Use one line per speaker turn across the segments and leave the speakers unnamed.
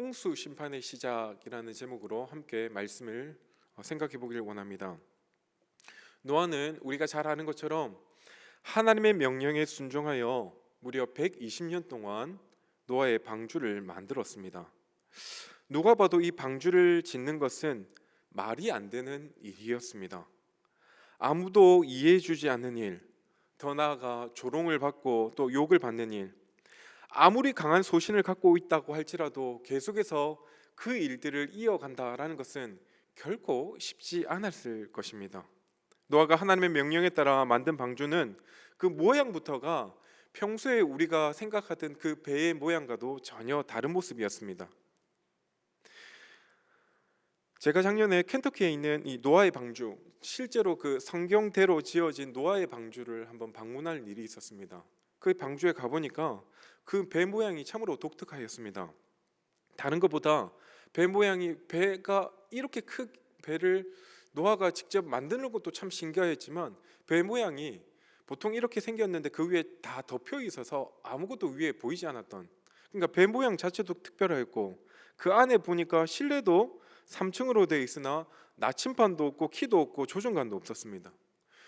홍수 심판의 시작이라는 제목으로 함께 말씀을 생각해 보길 원합니다. 노아는 우리가 잘 아는 것처럼 하나님의 명령에 순종하여 무려 120년 동안 노아의 방주를 만들었습니다. 누가 봐도 이 방주를 짓는 것은 말이 안 되는 일이었습니다. 아무도 이해해 주지 않는 일, 더 나아가 조롱을 받고 또 욕을 받는 일, 아무리 강한 소신을 갖고 있다고 할지라도 계속해서 그 일들을 이어간다라는 것은 결코 쉽지 않았을 것입니다. 노아가 하나님의 명령에 따라 만든 방주는 그 모양부터가 평소에 우리가 생각하던 그 배의 모양과도 전혀 다른 모습이었습니다. 제가 작년에 켄터키에 있는 이 노아의 방주, 실제로 그 성경대로 지어진 노아의 방주를 한번 방문할 일이 있었습니다. 그 방주에 가보니까 그 배 모양이 참으로 독특하였습니다. 다른 것보다 배 모양이, 배가 이렇게 큰 배를 노아가 직접 만드는 것도 참 신기했지만 배 모양이 보통 이렇게 생겼는데 그 위에 다 덮여 있어서 아무것도 위에 보이지 않았던, 그러니까 배 모양 자체도 특별했고 그 안에 보니까 실내도 3층으로 되어 있으나 나침반도 없고 키도 없고 조종관도 없었습니다.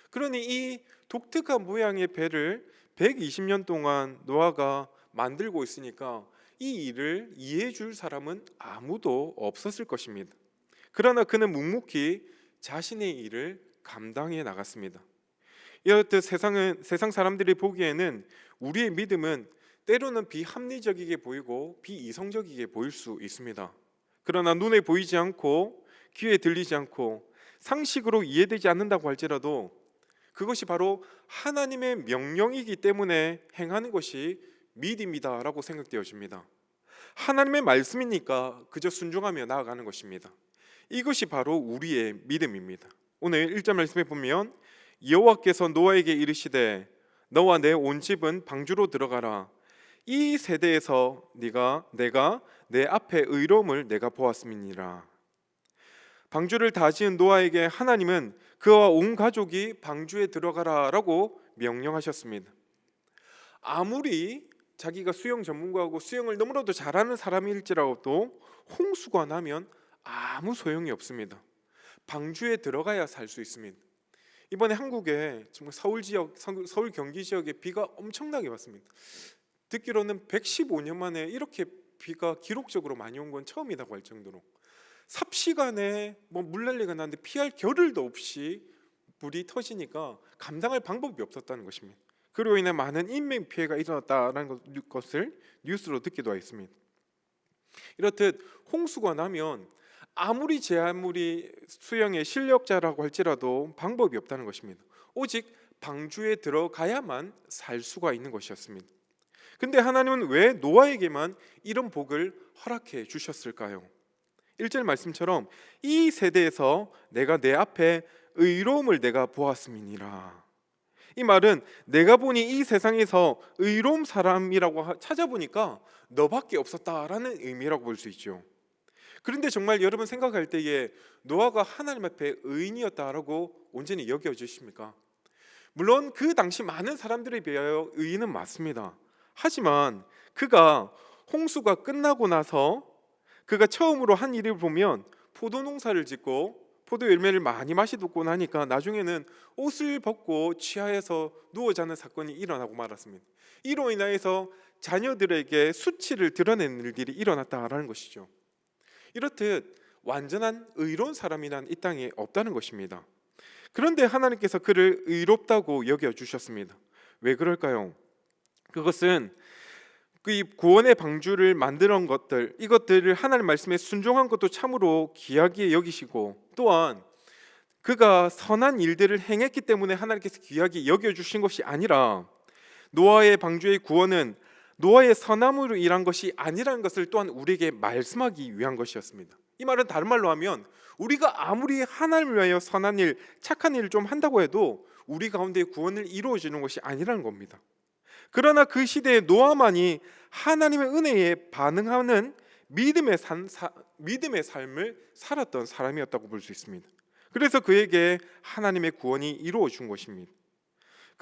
그러니 이 독특한 모양의 배를 120년 동안 노아가 만들고 있으니까 이 일을 이해해 줄 사람은 아무도 없었을 것입니다. 그러나 그는 묵묵히 자신의 일을 감당해 나갔습니다. 이렇듯 세상 사람들이 보기에는 우리의 믿음은 때로는 비합리적이게 보이고 비이성적이게 보일 수 있습니다. 그러나 눈에 보이지 않고 귀에 들리지 않고 상식으로 이해되지 않는다고 할지라도 그것이 바로 하나님의 명령이기 때문에 행하는 것이 믿음이다라고 생각되어집니다. 하나님의 말씀이니까 그저 순종하며 나아가는 것입니다. 이것이 바로 우리의 믿음입니다. 오늘 1절 말씀에 보면 여호와께서 노아에게 이르시되 너와 내 온 집은 방주로 들어가라. 이 세대에서 내가 내 앞에 의로움을 내가 보았음이니라. 방주를 다 지은 노아에게 하나님은 그와 온 가족이 방주에 들어가라라고 명령하셨습니다. 아무리 자기가 수영 전문가고 수영을 너무나도 잘하는 사람일지라도 홍수가 나면 아무 소용이 없습니다. 방주에 들어가야 살 수 있습니다. 이번에 한국에 정말 서울 경기 지역에 비가 엄청나게 왔습니다. 듣기로는 115년 만에 이렇게 비가 기록적으로 많이 온 건 처음이라고 할 정도로 삽시간에 물난리가 났는데 피할 겨를도 없이 불이 터지니까 감당할 방법이 없었다는 것입니다. 그로 인해 많은 인명 피해가 일어났다는 것을 뉴스로 듣기도 했습니다. 이렇듯 홍수가 나면 아무리 수영의 실력자라고 할지라도 방법이 없다는 것입니다. 오직 방주에 들어가야만 살 수가 있는 것이었습니다. 근데 하나님은 왜 노아에게만 이런 복을 허락해 주셨을까요? 1절 말씀처럼 이 세대에서 내가 내 앞에 의로움을 내가 보았음이니라. 이 말은 내가 보니 이 세상에서 의로운 사람이라고 찾아보니까 너밖에 없었다라는 의미라고 볼 수 있죠. 그런데 정말 여러분 생각할 때에 노아가 하나님 앞에 의인이었다라고 온전히 여겨주십니까? 물론 그 당시 많은 사람들에 비하여 의인은 맞습니다. 하지만 그가 홍수가 끝나고 나서 그가 처음으로 한 일을 보면 포도 농사를 짓고 포도 열매를 많이 마시고 나니까 나중에는 옷을 벗고 취하에서 누워 자는 사건이 일어나고 말았습니다. 이로 인하여서 자녀들에게 수치를 드러내는 일들이 일어났다라는 것이죠. 이렇듯 완전한 의로운 사람이란 이 땅에 없다는 것입니다. 그런데 하나님께서 그를 의롭다고 여겨주셨습니다. 왜 그럴까요? 그것은 그 구원의 방주를 만드는 것들, 이것들을 하나님 말씀에 순종한 것도 참으로 귀하게 여기시고, 또한 그가 선한 일들을 행했기 때문에 하나님께서 귀하게 여겨주신 것이 아니라 노아의 방주의 구원은 노아의 선함으로 일한 것이 아니라는 것을 또한 우리에게 말씀하기 위한 것이었습니다. 이 말은 다른 말로 하면 우리가 아무리 하나님을 위하여 선한 일, 착한 일을 좀 한다고 해도 우리 가운데 구원을 이루어지는 것이 아니라는 겁니다. 그러나 그 시대에 노아만이 하나님의 은혜에 반응하는 믿음의 삶을 살았던 사람이었다고 볼 수 있습니다. 그래서 그에게 하나님의 구원이 이루어진 것입니다.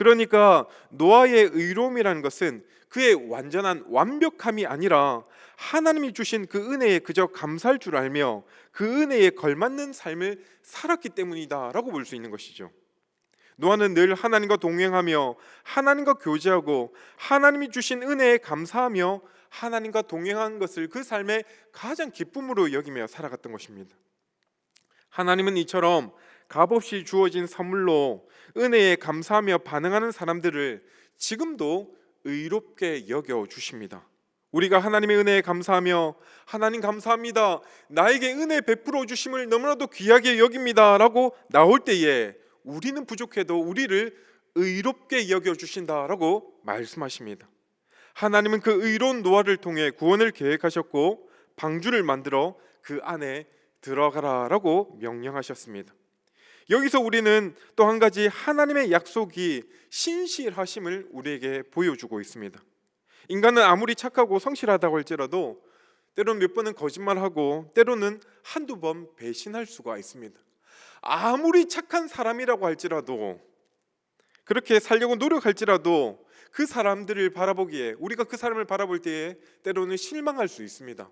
그러니까 노아의 의로움이라는 것은 그의 완전한 완벽함이 아니라 하나님이 주신 그 은혜에 그저 감사할 줄 알며 그 은혜에 걸맞는 삶을 살았기 때문이다라고 볼 수 있는 것이죠. 노아는 늘 하나님과 동행하며 하나님과 교제하고 하나님이 주신 은혜에 감사하며 하나님과 동행한 것을 그 삶의 가장 기쁨으로 여기며 살아갔던 것입니다. 하나님은 이처럼 값없이 주어진 선물로 은혜에 감사하며 반응하는 사람들을 지금도 의롭게 여겨 주십니다. 우리가 하나님의 은혜에 감사하며 하나님 감사합니다, 나에게 은혜 베풀어 주심을 너무나도 귀하게 여깁니다 라고 나올 때에 우리는 부족해도 우리를 의롭게 여겨 주신다라고 말씀하십니다. 하나님은 그 의로운 노아를 통해 구원을 계획하셨고 방주를 만들어 그 안에 들어가라라고 명령하셨습니다. 여기서 우리는 또 한 가지 하나님의 약속이 신실하심을 우리에게 보여주고 있습니다. 인간은 아무리 착하고 성실하다고 할지라도 때로는 몇 번은 거짓말하고 때로는 한두 번 배신할 수가 있습니다. 아무리 착한 사람이라고 할지라도, 그렇게 살려고 노력할지라도 그 사람들을 바라보기에, 우리가 그 사람을 바라볼 때에 때로는 실망할 수 있습니다.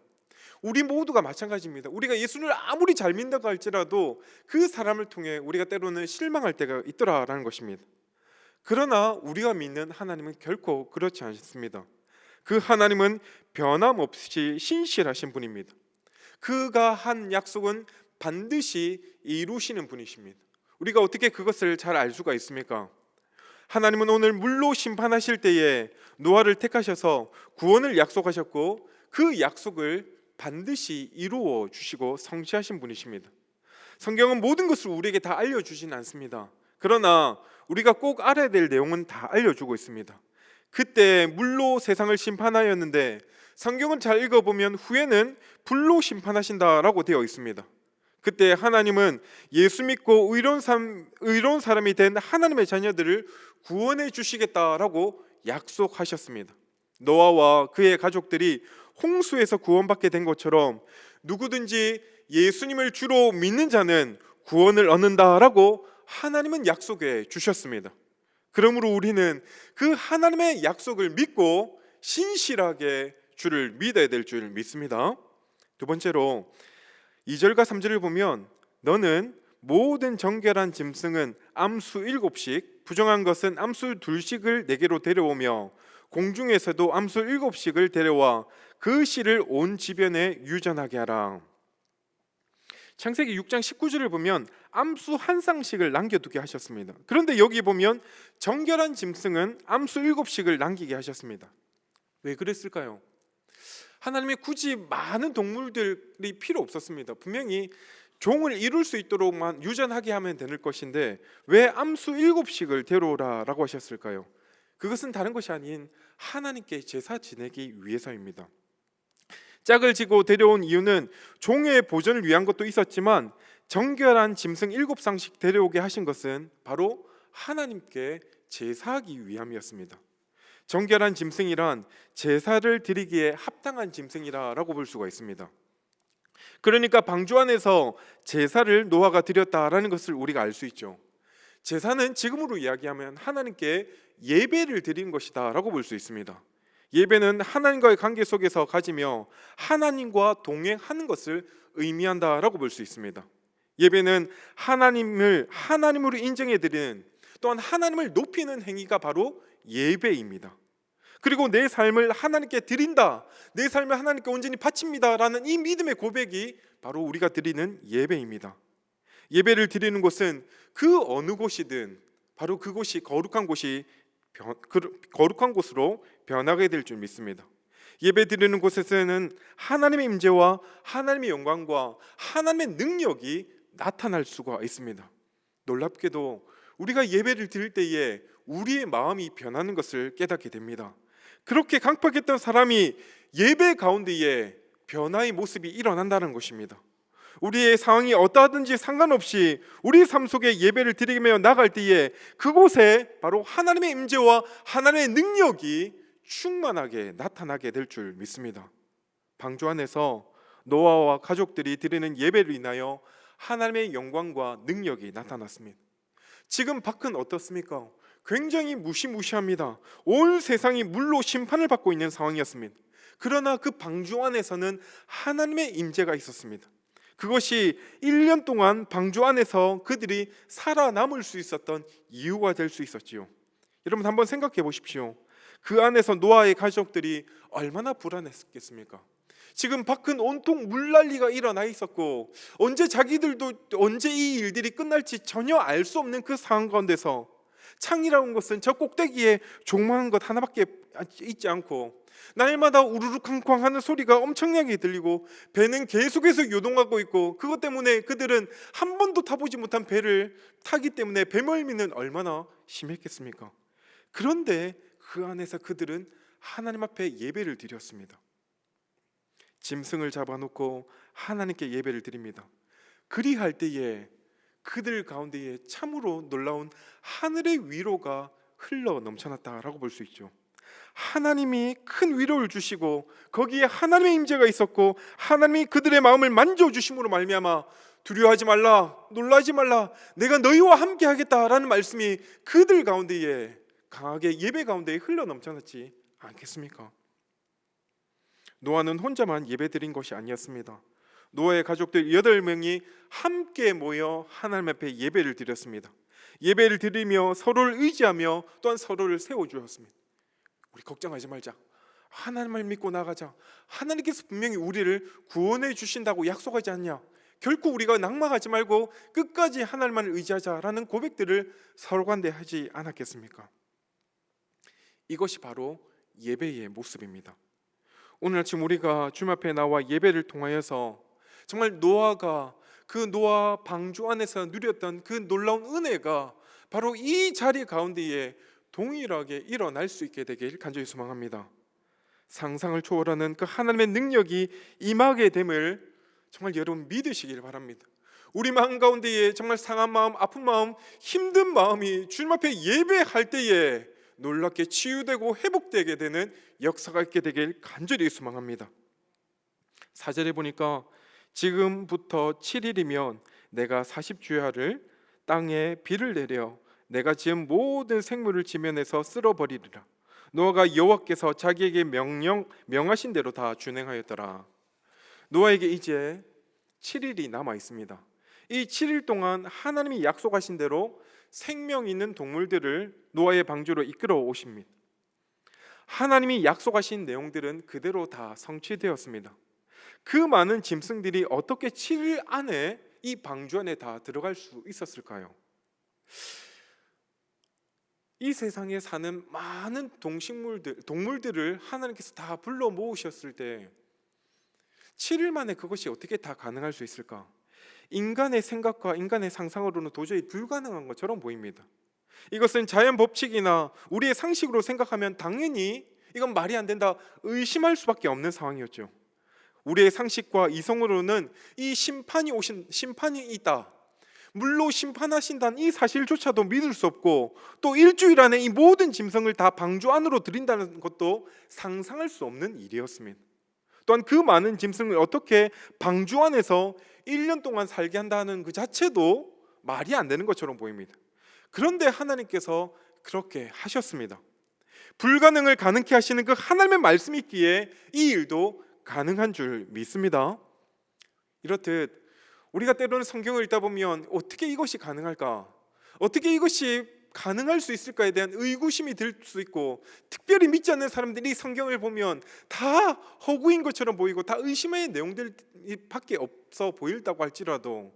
우리 모두가 마찬가지입니다. 우리가 예수를 아무리 잘 믿는다고 할지라도 그 사람을 통해 우리가 때로는 실망할 때가 있더라라는 것입니다. 그러나 우리가 믿는 하나님은 결코 그렇지 않습니다. 그 하나님은 변함없이 신실하신 분입니다. 그가 한 약속은 반드시 이루시는 분이십니다. 우리가 어떻게 그것을 잘 알 수가 있습니까? 하나님은 오늘 물로 심판하실 때에 노아를 택하셔서 구원을 약속하셨고 그 약속을 반드시 이루어 주시고 성취하신 분이십니다. 성경은 모든 것을 우리에게 다 알려주진 않습니다. 그러나 우리가 꼭 알아야 될 내용은 다 알려주고 있습니다. 그때 물로 세상을 심판하였는데 성경을 잘 읽어보면 후에는 불로 심판하신다라고 되어 있습니다. 그때 하나님은 예수 믿고 의로운 사람이 된 하나님의 자녀들을 구원해 주시겠다라고 약속하셨습니다. 노아와 그의 가족들이 홍수에서 구원받게 된 것처럼 누구든지 예수님을 주로 믿는 자는 구원을 얻는다라고 하나님은 약속해 주셨습니다. 그러므로 우리는 그 하나님의 약속을 믿고 신실하게 주를 믿어야 될 줄 믿습니다. 두 번째로 2절과 3절을 보면 너는 모든 정결한 짐승은 암수 7씩 부정한 것은 암수 2씩을 내게로 데려오며 공중에서도 암수 7씩을 데려와 그 씨를 온 지변에 유전하게 하라. 창세기 6장 19절을 보면 암수 한 쌍씩을 남겨두게 하셨습니다. 그런데 여기 보면 정결한 짐승은 암수 7씩을 남기게 하셨습니다. 왜 그랬을까요? 하나님이 굳이 많은 동물들이 필요 없었습니다. 분명히 종을 이룰 수 있도록만 유전하게 하면 되는 것인데 왜 암수 7씩을 데려오라라고 하셨을까요? 그것은 다른 것이 아닌 하나님께 제사 지내기 위해서입니다. 짝을 지고 데려온 이유는 종의 보존을 위한 것도 있었지만 정결한 짐승 7쌍씩 데려오게 하신 것은 바로 하나님께 제사하기 위함이었습니다. 정결한 짐승이란 제사를 드리기에 합당한 짐승이라고 볼 수가 있습니다. 그러니까 방주 안에서 제사를 노아가 드렸다라는 것을 우리가 알 수 있죠. 제사는 지금으로 이야기하면 하나님께 예배를 드리는 것이다 라고 볼 수 있습니다. 예배는 하나님과의 관계 속에서 가지며 하나님과 동행하는 것을 의미한다라고 볼 수 있습니다. 예배는 하나님을 하나님으로 인정해 드리는, 또한 하나님을 높이는 행위가 바로 예배입니다. 그리고 내 삶을 하나님께 드린다, 내 삶을 하나님께 온전히 바칩니다 라는 이 믿음의 고백이 바로 우리가 드리는 예배입니다. 예배를 드리는 곳은 그 어느 곳이든 바로 그곳이 거룩한 곳으로 변하게 될 줄 믿습니다. 예배 드리는 곳에서는 하나님의 임재와 하나님의 영광과 하나님의 능력이 나타날 수가 있습니다. 놀랍게도 우리가 예배를 드릴 때에 우리의 마음이 변하는 것을 깨닫게 됩니다. 그렇게 강팍했던 사람이 예배 가운데에 변화의 모습이 일어난다는 것입니다. 우리의 상황이 어떠하든지 상관없이 우리 삶 속에 예배를 드리며 나갈 때에 그곳에 바로 하나님의 임재와 하나님의 능력이 충만하게 나타나게 될 줄 믿습니다. 방주 안에서 노아와 가족들이 드리는 예배를 인하여 하나님의 영광과 능력이 나타났습니다. 지금 밖은 어떻습니까? 굉장히 무시무시합니다. 온 세상이 물로 심판을 받고 있는 상황이었습니다. 그러나 그 방주 안에서는 하나님의 임재가 있었습니다. 그것이 1년 동안 방주 안에서 그들이 살아남을 수 있었던 이유가 될 수 있었지요. 여러분 한번 생각해 보십시오. 그 안에서 노아의 가족들이 얼마나 불안했겠습니까? 지금 밖은 온통 물난리가 일어나 있었고 언제 이 일들이 끝날지 전혀 알 수 없는 그 상황 가운데서 창이라는 것은 저 꼭대기에 조그마한 것 하나밖에 있지 않고 날마다 우르르 쾅쾅 하는 소리가 엄청나게 들리고 배는 계속해서 요동하고 있고 그것 때문에 그들은 한 번도 타보지 못한 배를 타기 때문에 배멀미는 얼마나 심했겠습니까? 그런데 그 안에서 그들은 하나님 앞에 예배를 드렸습니다. 짐승을 잡아놓고 하나님께 예배를 드립니다. 그리할 때에 그들 가운데에 참으로 놀라운 하늘의 위로가 흘러 넘쳐났다라고 볼 수 있죠. 하나님이 큰 위로를 주시고 거기에 하나님의 임재가 있었고 하나님이 그들의 마음을 만져주심으로 말미암아 두려워하지 말라, 놀라지 말라, 내가 너희와 함께 하겠다라는 말씀이 그들 가운데에 강하게 예배 가운데에 흘러 넘쳐났지 않겠습니까? 노아는 혼자만 예배드린 것이 아니었습니다. 노아의 가족들 8명이 함께 모여 하나님 앞에 예배를 드렸습니다. 예배를 드리며 서로를 의지하며 또한 서로를 세워주었습니다. 우리 걱정하지 말자, 하나님을 믿고 나가자, 하나님께서 분명히 우리를 구원해 주신다고 약속하지 않냐, 결코 우리가 낭망하지 말고 끝까지 하나님만을 의지하자라는 고백들을 서로 간에 하지 않았겠습니까? 이것이 바로 예배의 모습입니다. 오늘 아침 우리가 주님 앞에 나와 예배를 통하여서 정말 노아가 그 노아 방주 안에서 누렸던 그 놀라운 은혜가 바로 이 자리 가운데에 동일하게 일어날 수 있게 되길 간절히 소망합니다. 상상을 초월하는 그 하나님의 능력이 임하게 됨을 정말 여러분 믿으시길 바랍니다. 우리 마음 가운데에 정말 상한 마음, 아픈 마음, 힘든 마음이 주님 앞에 예배할 때에 놀랍게 치유되고 회복되게 되는 역사가 있게 되길 간절히 소망합니다. 4절에 보니까 지금부터 7일이면 내가 40주야를 땅에 비를 내려 내가 지은 모든 생물을 지면에서 쓸어버리리라. 노아가 여호와께서 자기에게 명하신 대로 다 준행하였더라. 노아에게 이제 7일이 남아 있습니다. 이 7일 동안 하나님이 약속하신 대로 생명 있는 동물들을 노아의 방주로 이끌어 오십니다. 하나님이 약속하신 내용들은 그대로 다 성취되었습니다. 그 많은 짐승들이 어떻게 7일 안에 이 방주 안에 다 들어갈 수 있었을까요? 이 세상에 사는 많은 동물들을 하나님께서 다 불러 모으셨을 때 7일 만에 그것이 어떻게 다 가능할 수 있을까? 인간의 생각과 인간의 상상으로는 도저히 불가능한 것처럼 보입니다. 이것은 자연 법칙이나 우리의 상식으로 생각하면 당연히 이건 말이 안 된다 의심할 수밖에 없는 상황이었죠. 우리의 상식과 이성으로는 이 심판이 있다, 물로 심판하신다는 이 사실조차도 믿을 수 없고 또 일주일 안에 이 모든 짐승을 다 방주 안으로 들인다는 것도 상상할 수 없는 일이었습니다. 또한 그 많은 짐승을 어떻게 방주 안에서 1년 동안 살게 한다는 그 자체도 말이 안 되는 것처럼 보입니다. 그런데 하나님께서 그렇게 하셨습니다. 불가능을 가능케 하시는 그 하나님의 말씀이 있기에 이 일도 가능한 줄 믿습니다. 이렇듯 우리가 때로는 성경을 읽다 보면 어떻게 이것이 가능할까? 어떻게 이것이 가능할 수 있을까에 대한 의구심이 들 수 있고, 특별히 믿지 않는 사람들이 성경을 보면 다 허구인 것처럼 보이고 다 의심의 내용들밖에 없어 보인다고 할지라도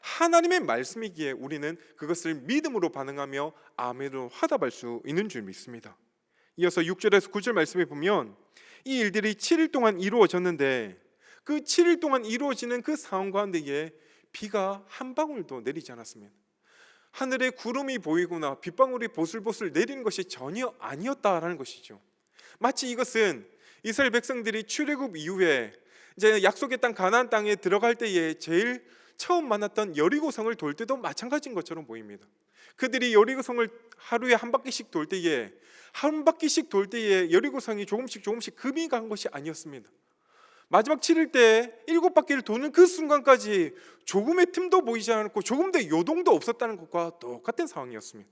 하나님의 말씀이기에 우리는 그것을 믿음으로 반응하며 아멘으로 화답할 수 있는 줄 믿습니다. 이어서 6절에서 9절 말씀에 보면 이 일들이 7일 동안 이루어졌는데 그 7일 동안 이루어지는 그 상황 가운데에 비가 한 방울도 내리지 않았습니다. 하늘에 구름이 보이거나 빗방울이 보슬보슬 내리는 것이 전혀 아니었다라는 것이죠. 마치 이것은 이스라엘 백성들이 출애굽 이후에 이제 약속의 땅 가나안 땅에 들어갈 때에 제일 처음 만났던 여리고성을 돌 때도 마찬가지인 것처럼 보입니다. 그들이 여리고성을 하루에 한 바퀴씩 돌 때에 여리고성이 조금씩 금이 간 것이 아니었습니다. 마지막 7일 때 7바퀴를 도는 그 순간까지 조금의 틈도 보이지 않았고 조금 더 요동도 없었다는 것과 똑같은 상황이었습니다.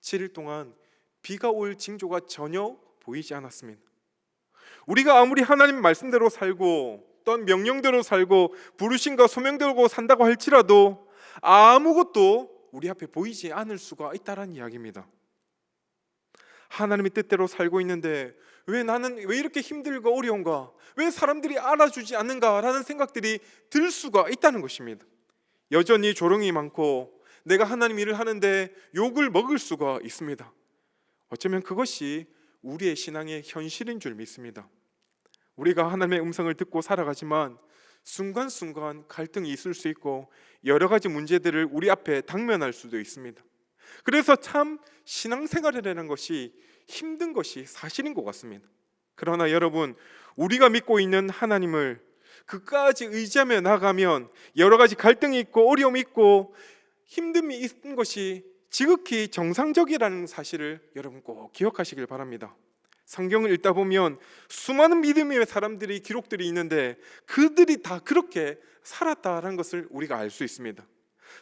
7일 동안 비가 올 징조가 전혀 보이지 않았습니다. 우리가 아무리 하나님 말씀대로 살고 또한 명령대로 살고 부르심과 소명대로 산다고 할지라도 아무것도 우리 앞에 보이지 않을 수가 있다는 이야기입니다. 하나님의 뜻대로 살고 있는데 나는 왜 이렇게 힘들고 어려운가? 왜 사람들이 알아주지 않는가라는 생각들이 들 수가 있다는 것입니다. 여전히 조롱이 많고 내가 하나님 일을 하는데 욕을 먹을 수가 있습니다. 어쩌면 그것이 우리의 신앙의 현실인 줄 믿습니다. 우리가 하나님의 음성을 듣고 살아가지만 순간순간 갈등이 있을 수 있고 여러 가지 문제들을 우리 앞에 당면할 수도 있습니다. 그래서 참 신앙생활이라는 것이 힘든 것이 사실인 것 같습니다. 그러나 여러분, 우리가 믿고 있는 하나님을 그까지 의지하며 나가면 여러 가지 갈등이 있고 어려움이 있고 힘듦이 있는 것이 지극히 정상적이라는 사실을 여러분 꼭 기억하시길 바랍니다. 성경을 읽다 보면 수많은 믿음의 사람들이 기록들이 있는데 그들이 다 그렇게 살았다라는 것을 우리가 알 수 있습니다.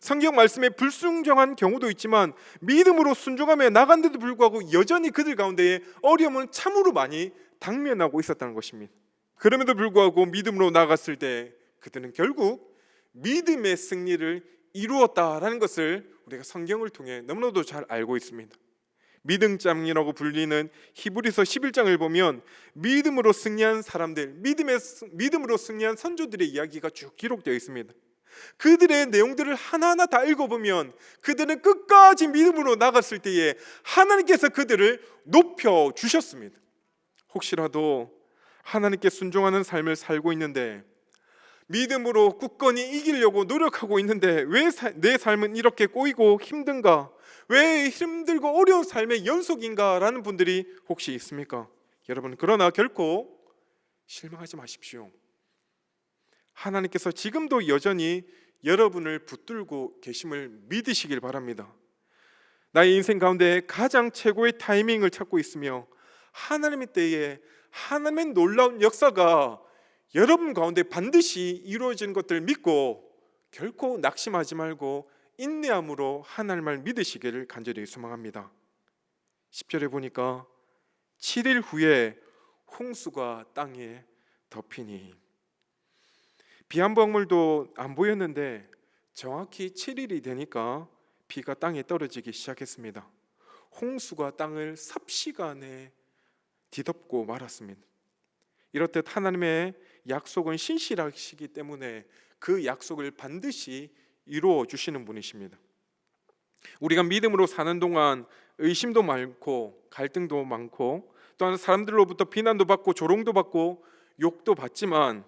성경 말씀에 불순종한 경우도 있지만 믿음으로 순종하며 나간데도 불구하고 여전히 그들 가운데에 어려움은 참으로 많이 당면하고 있었다는 것입니다. 그럼에도 불구하고 믿음으로 나갔을 때 그들은 결국 믿음의 승리를 이루었다라는 것을 우리가 성경을 통해 너무나도 잘 알고 있습니다. 믿음장이라고 불리는 히브리서 11장을 보면 믿음으로 승리한 사람들, 믿음으로 승리한 선조들의 이야기가 쭉 기록되어 있습니다. 그들의 내용들을 하나하나 다 읽어보면 그들은 끝까지 믿음으로 나갔을 때에 하나님께서 그들을 높여주셨습니다. 혹시라도 하나님께 순종하는 삶을 살고 있는데 믿음으로 굳건히 이기려고 노력하고 있는데 왜 내 삶은 이렇게 꼬이고 힘든가? 왜 힘들고 어려운 삶의 연속인가? 라는 분들이 혹시 있습니까? 여러분, 그러나 결코 실망하지 마십시오. 하나님께서 지금도 여전히 여러분을 붙들고 계심을 믿으시길 바랍니다. 나의 인생 가운데 가장 최고의 타이밍을 찾고 있으며 하나님의 때에 하나님의 놀라운 역사가 여러분 가운데 반드시 이루어지는 것들을 믿고 결코 낙심하지 말고 인내함으로 하나님을 믿으시기를 간절히 소망합니다. 10절에 보니까 7일 후에 홍수가 땅에 덮이니, 비 한 방울도 안 보였는데 정확히 7일이 되니까 비가 땅에 떨어지기 시작했습니다. 홍수가 땅을 삽시간에 뒤덮고 말았습니다. 이렇듯 하나님의 약속은 신실하시기 때문에 그 약속을 반드시 이루어 주시는 분이십니다. 우리가 믿음으로 사는 동안 의심도 많고 갈등도 많고 또한 사람들로부터 비난도 받고 조롱도 받고 욕도 받지만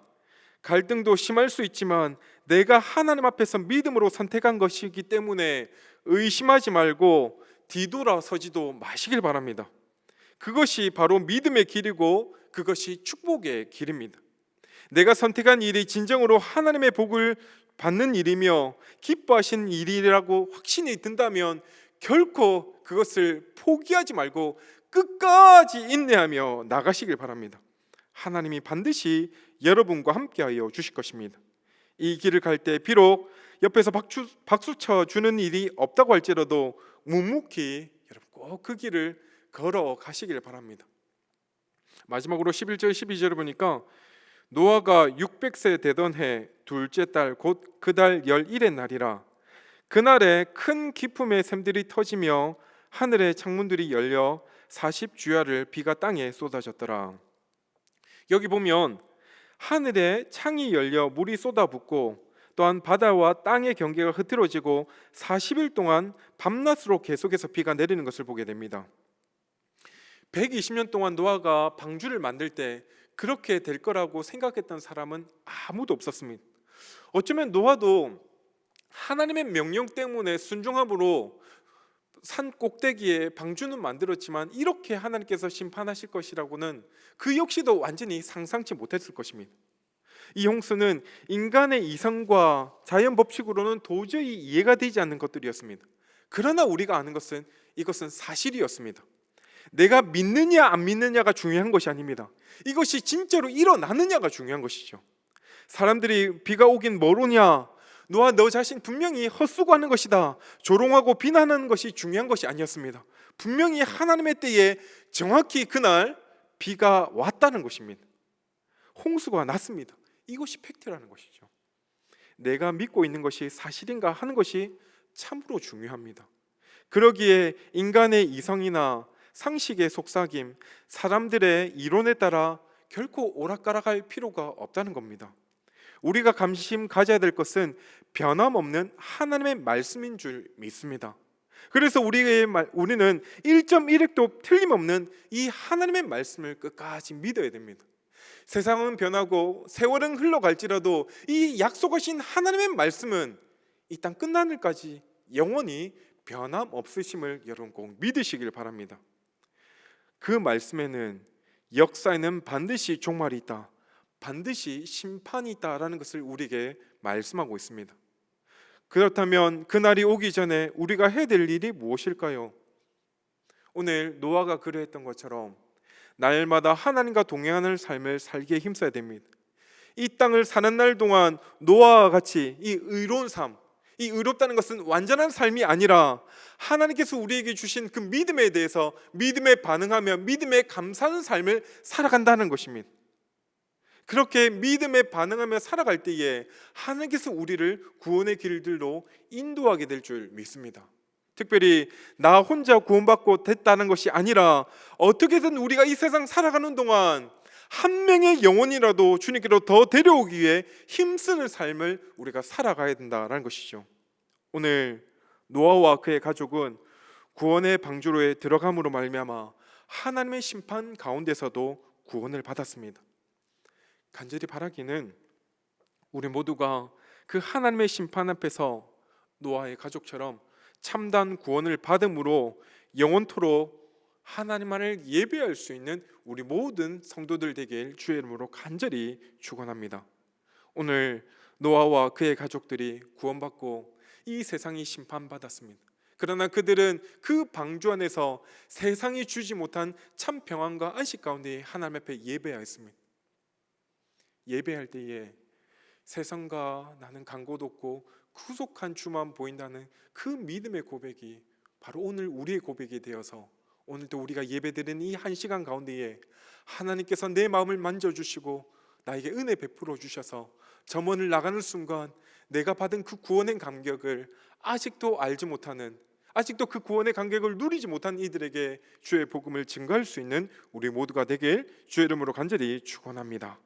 갈등도 심할 수 있지만 내가 하나님 앞에서 믿음으로 선택한 것이기 때문에 의심하지 말고 뒤돌아서지도 마시길 바랍니다. 그것이 바로 믿음의 길이고 그것이 축복의 길입니다. 내가 선택한 일이 진정으로 하나님의 복을 받는 일이며 기뻐하신 일이라고 확신이 든다면 결코 그것을 포기하지 말고 끝까지 인내하며 나가시길 바랍니다. 하나님이 반드시 여러분과 함께하여 주실 것입니다. 이 길을 갈 때 비록 옆에서 박수 쳐주는 일이 없다고 할지라도 묵묵히 여러분 꼭 그 길을 걸어 가시길 바랍니다. 마지막으로 11절 12절을 보니까 노아가 600세 되던 해 둘째 달 곧 그 달 11의 날이라. 그날에 큰 기품의 샘들이 터지며 하늘의 창문들이 열려 40주야를 비가 땅에 쏟아졌더라. 여기 보면 하늘의 창이 열려 물이 쏟아붓고 또한 바다와 땅의 경계가 흐트러지고 40일 동안 밤낮으로 계속해서 비가 내리는 것을 보게 됩니다. 120년 동안 노아가 방주를 만들 때 그렇게 될 거라고 생각했던 사람은 아무도 없었습니다. 어쩌면 노아도 하나님의 명령 때문에 순종함으로 산 꼭대기에 방주는 만들었지만 이렇게 하나님께서 심판하실 것이라고는 그 역시도 완전히 상상치 못했을 것입니다. 이 홍수는 인간의 이성과 자연 법칙으로는 도저히 이해가 되지 않는 것들이었습니다. 그러나 우리가 아는 것은 이것은 사실이었습니다. 내가 믿느냐 안 믿느냐가 중요한 것이 아닙니다. 이것이 진짜로 일어나느냐가 중요한 것이죠. 사람들이 비가 오긴 뭘 오냐, 노아 너 자신 분명히 헛수고하는 것이다, 조롱하고 비난하는 것이 중요한 것이 아니었습니다. 분명히 하나님의 때에 정확히 그날 비가 왔다는 것입니다. 홍수가 났습니다. 이것이 팩트라는 것이죠. 내가 믿고 있는 것이 사실인가 하는 것이 참으로 중요합니다. 그러기에 인간의 이성이나 상식의 속삭임, 사람들의 이론에 따라 결코 오락가락할 필요가 없다는 겁니다. 우리가 관심 가져야 될 것은 변함없는 하나님의 말씀인 줄 믿습니다. 그래서 우리는 1.1핵도 틀림없는 이 하나님의 말씀을 끝까지 믿어야 됩니다. 세상은 변하고 세월은 흘러갈지라도 이 약속하신 하나님의 말씀은 이 땅 끝나늘까지 영원히 변함없으심을 여러분 꼭 믿으시길 바랍니다. 그 말씀에는 역사에는 반드시 종말이 있다, 반드시 심판이 있다라는 것을 우리에게 말씀하고 있습니다. 그렇다면 그날이 오기 전에 우리가 해야 될 일이 무엇일까요? 오늘 노아가 그러했던 것처럼 날마다 하나님과 동행하는 삶을 살기에 힘써야 됩니다. 이 땅을 사는 날 동안 노아와 같이 이 의로운 삶, 이 의롭다는 것은 완전한 삶이 아니라 하나님께서 우리에게 주신 그 믿음에 대해서 믿음에 반응하며 믿음에 감사하는 삶을 살아간다는 것입니다. 그렇게 믿음에 반응하며 살아갈 때에 하나님께서 우리를 구원의 길들로 인도하게 될 줄 믿습니다. 특별히 나 혼자 구원받고 됐다는 것이 아니라 어떻게든 우리가 이 세상 살아가는 동안 한 명의 영혼이라도 주님께로 더 데려오기 위해 힘쓰는 삶을 우리가 살아가야 된다는 것이죠. 오늘 노아와 그의 가족은 구원의 방주로에 들어감으로 말미암아 하나님의 심판 가운데서도 구원을 받았습니다. 간절히 바라기는 우리 모두가 그 하나님의 심판 앞에서 노아의 가족처럼 참단 구원을 받음으로 영원토록 하나님만을 예배할 수 있는 우리 모든 성도들 되길 주의 이름으로 간절히 축원합니다. 오늘 노아와 그의 가족들이 구원받고 이 세상이 심판받았습니다. 그러나 그들은 그 방주 안에서 세상이 주지 못한 참 평안과 안식 가운데 하나님 앞에 예배하였습니다. 예배할 때에 세상과 나는 간고도 없고 구속한 주만 보인다는 그 믿음의 고백이 바로 오늘 우리의 고백이 되어서 오늘도 우리가 예배드리는 이 한 시간 가운데에 하나님께서 내 마음을 만져주시고 나에게 은혜 베풀어 주셔서 점원을 나가는 순간 내가 받은 그 구원의 감격을 아직도 알지 못하는, 아직도 그 구원의 감격을 누리지 못한 이들에게 주의 복음을 증거할 수 있는 우리 모두가 되길 주의 이름으로 간절히 축원합니다.